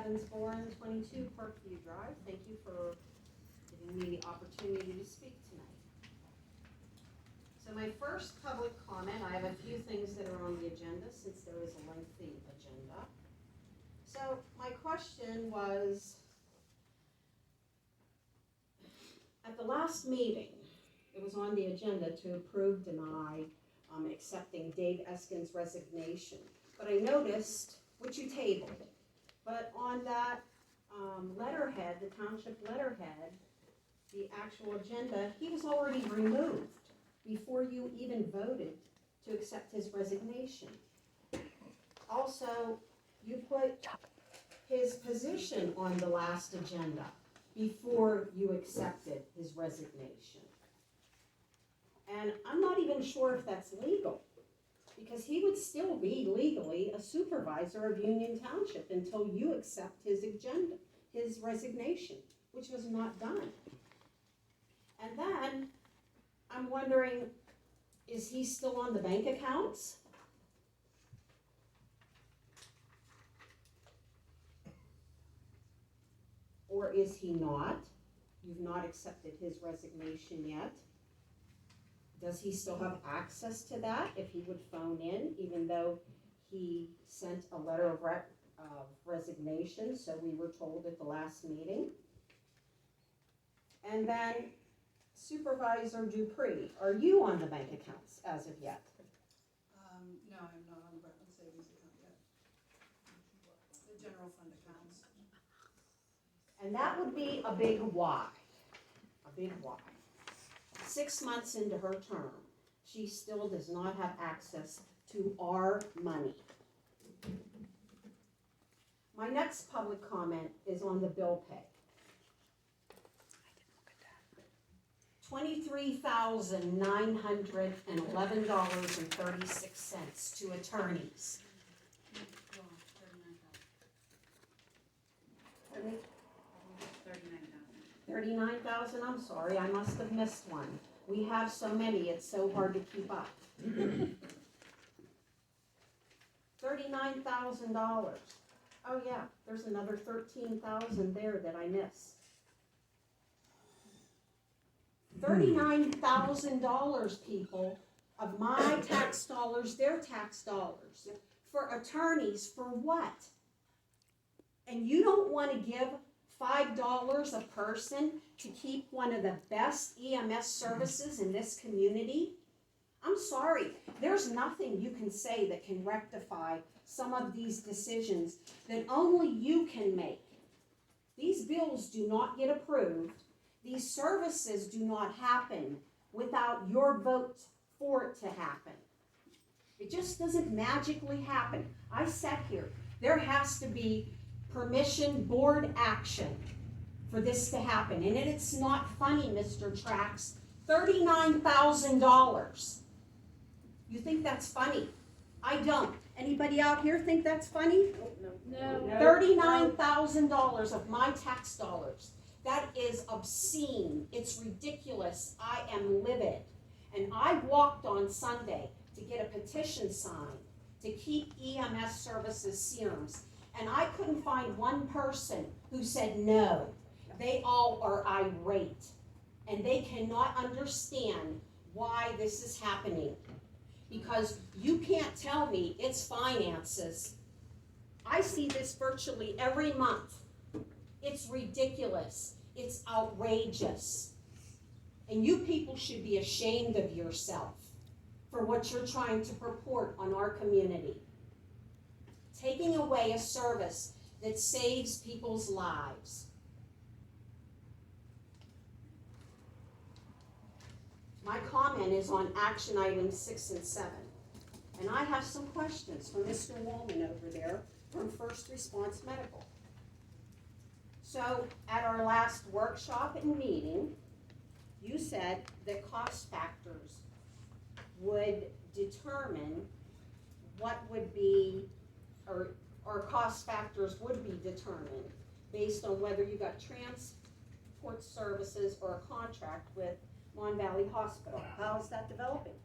Evans Bourne, 22 Parkview Drive. Thank you for giving me the opportunity to speak tonight. So my first public comment, I have a few things that are on the agenda since there is a lengthy agenda. So my question was, at the last meeting, it was on the agenda to approve, deny, accepting Dave Eskin's resignation. But I noticed, which you tabled, but on that letterhead, the township letterhead, the actual agenda, he was already removed before you even voted to accept his resignation. Also, you put his position on the last agenda before you accepted his resignation. And I'm not even sure if that's legal, because he would still be legally a supervisor of Union Township until you accept his agenda, his resignation, which was not done. And then I'm wondering, is he still on the bank accounts? Or is he not? You've not accepted his resignation yet. Does he still have access to that if he would phone in, even though he sent a letter of resignation, so we were told at the last meeting? And then Supervisor Dupree, are you on the bank accounts as of yet? No, I'm not on the savings account yet. The general fund accounts. And that would be a big why. A big why. 6 months into her term, she still does not have access to our money. My next public comment is on the bill pay. $23,911.36 to attorneys. Pardon me? 39,000, I'm sorry, I must have missed one. We have so many, it's so hard to keep up. $39,000. Oh yeah, there's another 13,000 there that I missed. $39,000, people, of my tax dollars, their tax dollars, for attorneys, for what? And you don't want to give $5 a person to keep one of the best EMS services in this community? I'm sorry, there's nothing you can say that can rectify some of these decisions that only you can make. These bills do not get approved. These services do not happen without your vote for it to happen. It just doesn't magically happen. I sat here. There has to be permission board action for this to happen. And it's not funny, Mr. Trax. $39,000. You think that's funny? I don't. Anybody out here think that's funny? No. $39,000 of my tax dollars. That is obscene. It's ridiculous. I am livid. And I walked on Sunday to get a petition signed to keep EMS services serums. And I couldn't find one person who said no. They all are irate. And they cannot understand why this is happening. Because you can't tell me it's finances. I see this virtually every month. It's ridiculous. It's outrageous. And you people should be ashamed of yourself for what you're trying to purport on our community. Taking away a service that saves people's lives. My comment is on action items 6 and 7. And I have some questions for Mr. Woolman over there from First Response Medical. So at our last workshop and meeting, you said that cost factors would determine what would be, or cost factors would be determined based on whether you got transport services or a contract with Mon Valley Hospital. How is that developing?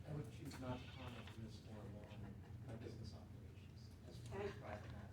I would choose not to comment on this forum on my business operations as a Okay. private matter.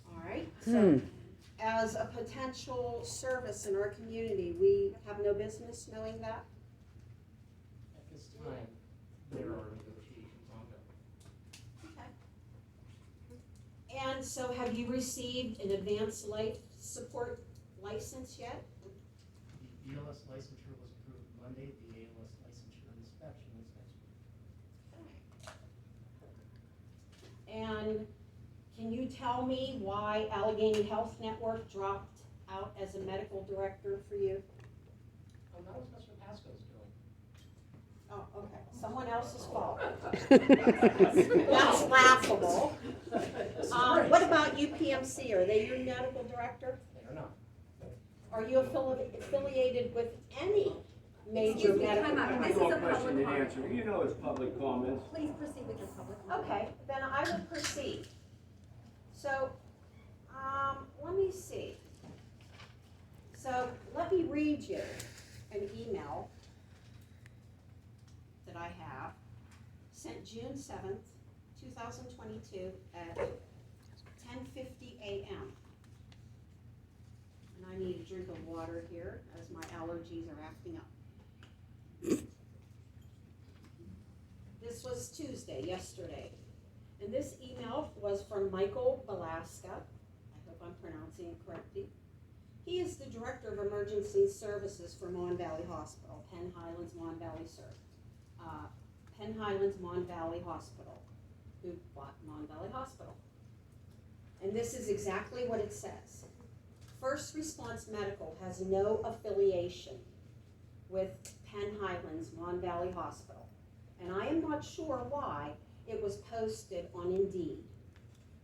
All So, as a potential service in our community, we have no business knowing that? At this time, there are negotiations ongoing. Okay. And so have you received an advanced life support license yet? The BLS licensure was approved Monday, the ALS licensure inspection is next week. And can you tell me why Allegheny Health Network dropped out as a medical director for you? Oh, that was Mr. Pasco's doing. Oh, okay, someone else's fault. That's laughable. What about UPMC? Are they your medical director? They are not. Are you affiliated with any major Excuse me, medical? time out. This is No a question public and comment. answer. You know it's public comments. Please proceed with your public comment. Okay, then I will proceed. So, let me see. So, let me read you an email that I have, sent June 7th, 2022 at 10:50 a.m. And I need a drink of water here as my allergies are acting up. This was Tuesday, yesterday. And this email was from Michael Balaska. I hope I'm pronouncing it correctly. He is the Director of Emergency Services for Mon Valley Hospital, Penn Highlands Mon Valley Penn Highlands Mon Valley Hospital, who bought Mon Valley Hospital. And this is exactly what it says. First Response Medical has no affiliation with Penn Highlands Mon Valley Hospital. And I am not sure why it was posted on Indeed.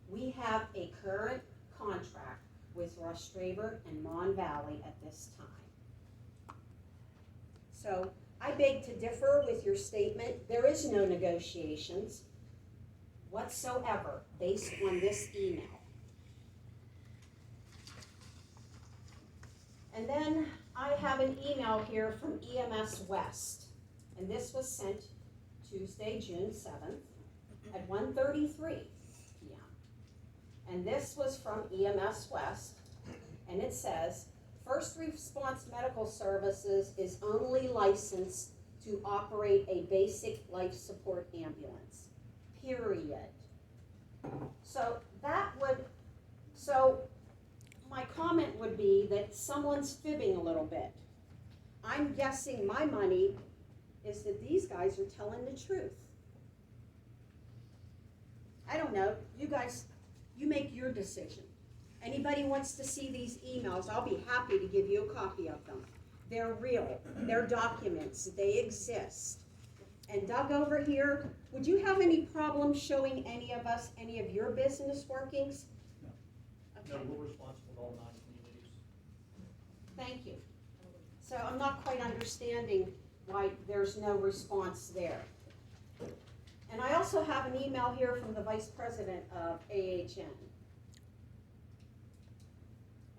We have a current contract with Rostraver and Mon Valley at this time. So I beg to differ with your statement. There is no negotiations whatsoever based on this email. And then I have an email here from EMS West, and this was sent Tuesday, June 7th at 1:33 p.m. And this was from EMS West, and it says, First Response Medical Services is only licensed to operate a basic life support ambulance, period. So my comment would be that someone's fibbing a little bit. I'm guessing my money is that these guys are telling the truth. I don't know, you guys, you make your decision. Anybody wants to see these emails, I'll be happy to give you a copy of them. They're real, they're documents, they exist. And Doug over here, would you have any problem showing any of us any of your business workings? No, Okay, we're responsible for all non-communities. thank you. So I'm not quite understanding why there's no response there. And I also have an email here from the Vice President of AHN.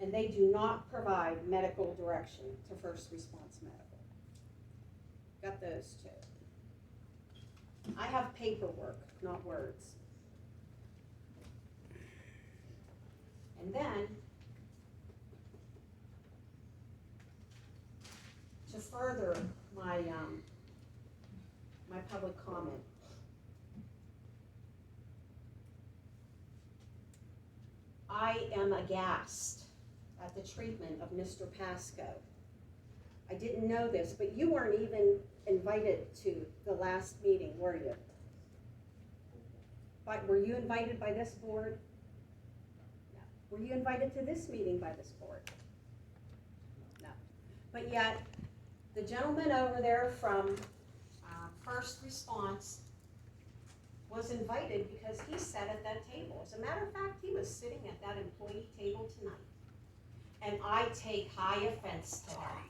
And they do not provide medical direction to First Response Medical. Got those two. I have paperwork, not words. And then, to further my, my public comment, I am aghast at the treatment of Mr. Pasco. I didn't know this, but you weren't even invited to the last meeting, were you? Were you invited by this board? No. Were you invited to this meeting by this board? No. But yet, the gentleman over there from First Response was invited because he sat at that table. As a matter of fact, he was sitting at that employee table tonight. And I take high offense to that.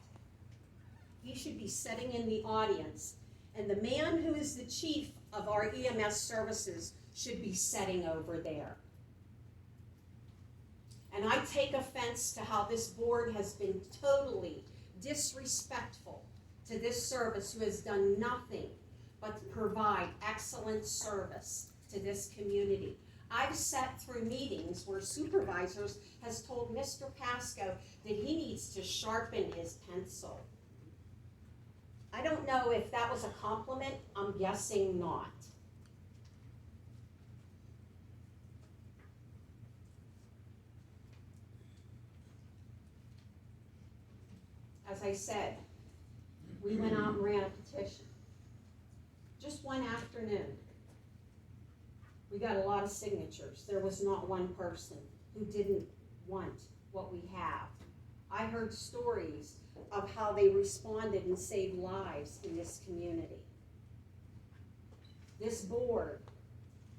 He should be sitting in the audience, and the man who is the chief of our EMS services should be sitting over there. And I take offense to how this board has been totally disrespectful to this service, who has done nothing but provide excellent service to this community. I've sat through meetings where supervisors has told Mr. Pasco that he needs to sharpen his pencil. I don't know if that was a compliment, I'm guessing not. As I said, we went out and ran a petition. Just one afternoon. We got a lot of signatures. There was not one person who didn't want what we have. I heard stories of how they responded and saved lives in this community. This board,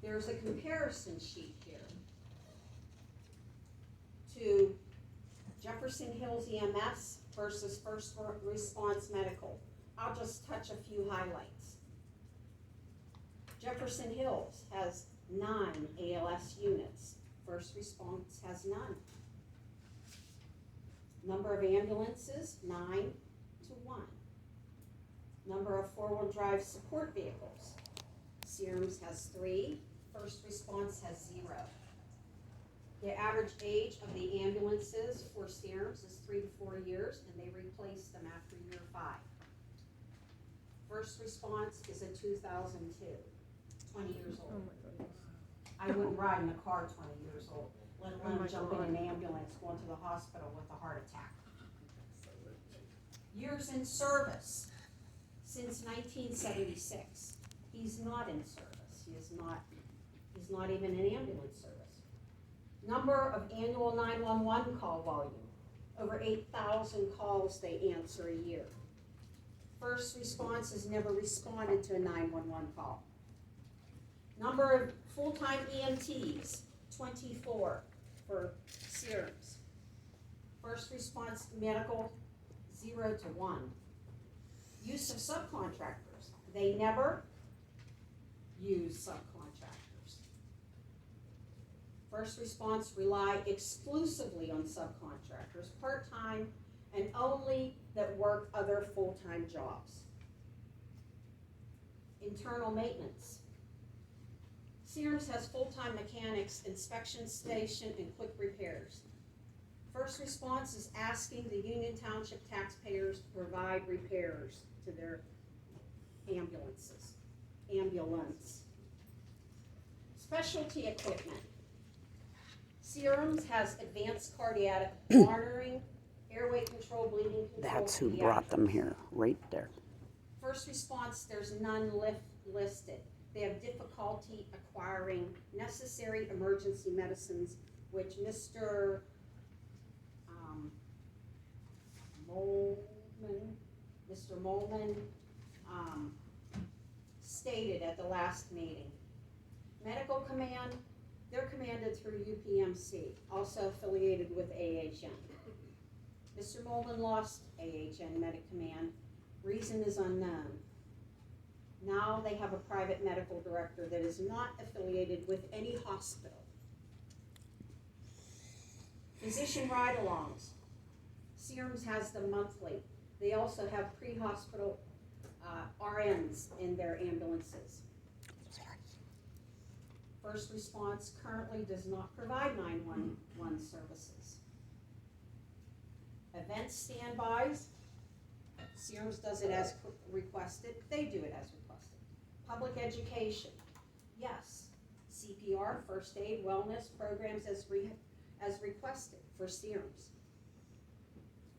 there's a comparison sheet here to Jefferson Hills EMS versus First Response Medical. I'll just touch a few highlights. Jefferson Hills has 9 ALS units. First Response has none. Number of ambulances, 9 to 1. Number of four-wheel drive support vehicles. Sears has 3, First Response has 0. The average age of the ambulances for Sears is 3 to 4 years, and they replace them after year 5. First Response is a 2002, 20 years old. I wouldn't ride in a car 20 years old, let alone jump in an ambulance going to the hospital with a heart attack. Years in service, since 1976. He's not in service. He's not even in ambulance service. Number of annual 911 call volume, over 8,000 calls they answer a year. First Response has never responded to a 911 call. Number of full-time EMTs, 24 for Sears. First Response Medical, 0 to 1. Use of subcontractors, they never use subcontractors. First Response rely exclusively on subcontractors, part-time, and only that work other full-time jobs. Internal maintenance. Sears has full-time mechanics, inspection station, and quick repairs. First Response is asking the Union Township taxpayers to provide repairs to their ambulance. Specialty equipment. Sears has advanced cardiac monitoring, airway control, bleeding control. That's who brought them here, right there. First Response, there's none listed. They have difficulty acquiring necessary emergency medicines, which Mr. Molman stated at the last meeting. Medical Command, they're commanded through UPMC, also affiliated with AHN. Mr. Molman lost AHN Medic Command. Reason is unknown. Now they have a private medical director that is not affiliated with any hospital. Physician ride-alongs. Sears has them monthly. They also have pre-hospital RNs in their ambulances. First Response currently does not provide 911 services. Event standbys. Sears does it as requested. They do it as requested. Public education. Yes. CPR, first aid, wellness programs as requested for Sears.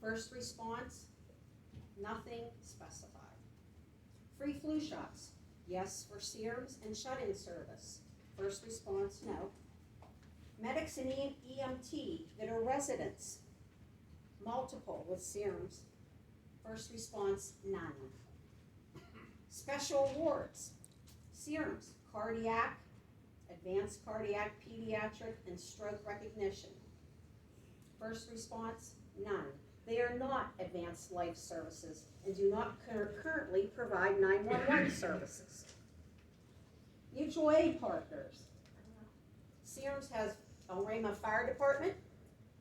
First Response, nothing specified. Free flu shots. Yes for Sears and shut-in service. First Response, no. Medics and EMT that are residents, multiple with Sears. First Response, none. Special awards, Sears, cardiac, advanced cardiac, pediatric, and stroke recognition. First Response, none. They are not advanced life services and do not currently provide 911 services. Mutual aid partners. Sears has El Rama Fire Department,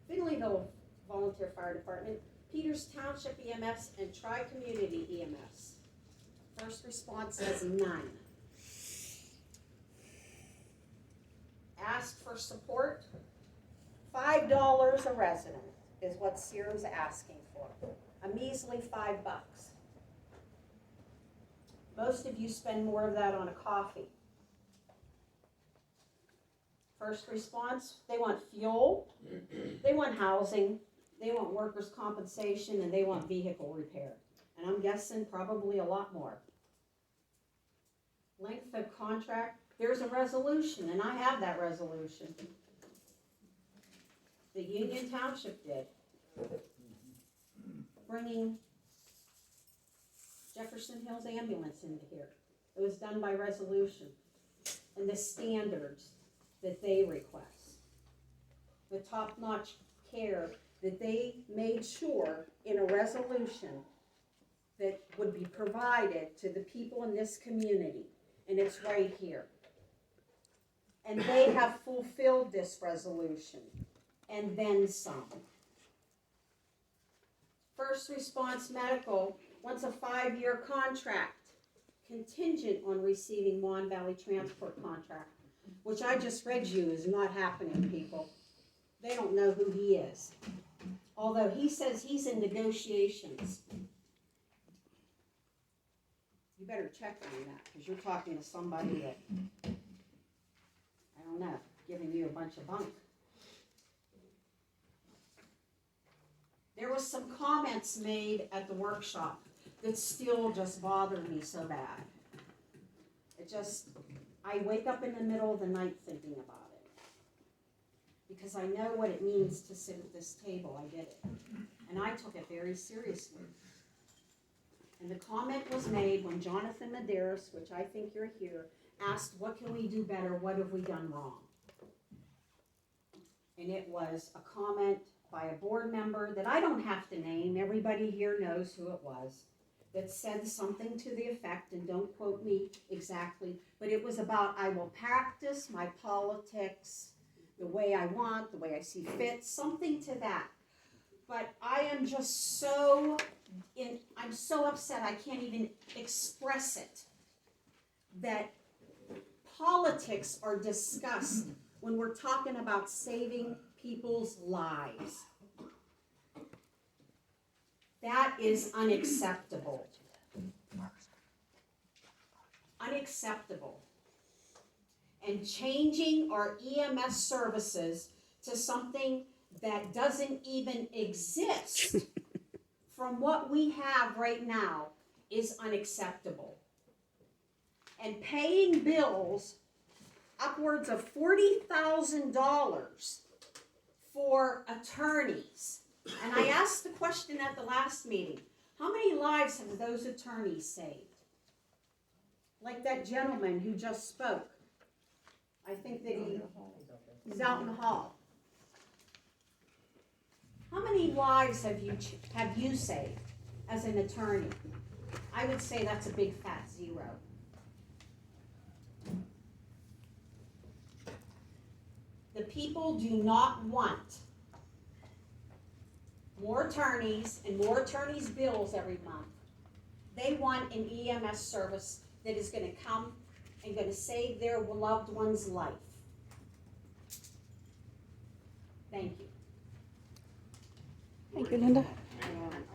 Finleyville Volunteer Fire Department, Peters Township EMS, and Tri-Community EMS. First Response has none. ask for support. $5 a resident is what Sear's asking for. A measly $5. Most of you spend more of that on a coffee. First response, they want fuel, they want housing, they want workers' compensation, and they want vehicle repair. And I'm guessing probably a lot more. Length of contract, there's a resolution, and I have that resolution. The Union Township did. Bringing Jefferson Hills Ambulance into here. It was done by resolution. And the standards that they request. The top-notch care that they made sure in a resolution that would be provided to the people in this community. And it's right here. And they have fulfilled this resolution, and then some. First Response Medical wants a 5-year contract, contingent on receiving Mon Valley Transport contract, which I just read you is not happening, people. They don't know who he is. Although he says he's in negotiations. You better check on that, because you're talking to somebody that, I don't know, giving you a bunch of bunk. There was some comments made at the workshop that still just bothered me so bad. I wake up in the middle of the night thinking about it. Because I know what it means to sit at this table, I did it. And I took it very seriously. And the comment was made when Jonathan Medeiros, which I think you're here, asked, what can we do better, what have we done wrong? And it was a comment by a board member that I don't have to name, everybody here knows who it was, that said something to the effect, and don't quote me exactly, but it was about, I will practice my politics the way I want, the way I see fit, something to that. But I am just I'm so upset I can't even express it, that politics are discussed when we're talking about saving people's lives. That is unacceptable. Unacceptable. And changing our EMS services to something that doesn't even exist from what we have right now is unacceptable. And paying bills upwards of $40,000 for attorneys. And I asked the question at the last meeting, how many lives have those attorneys saved? Like that gentleman who just spoke. I think that he's out in the hall. How many lives have you saved as an attorney? I would say that's a big fat 0. The people do not want more attorneys and more attorneys' bills every month. They want an EMS service that is going to come and going to save their loved one's life. Thank you. Thank you, Linda.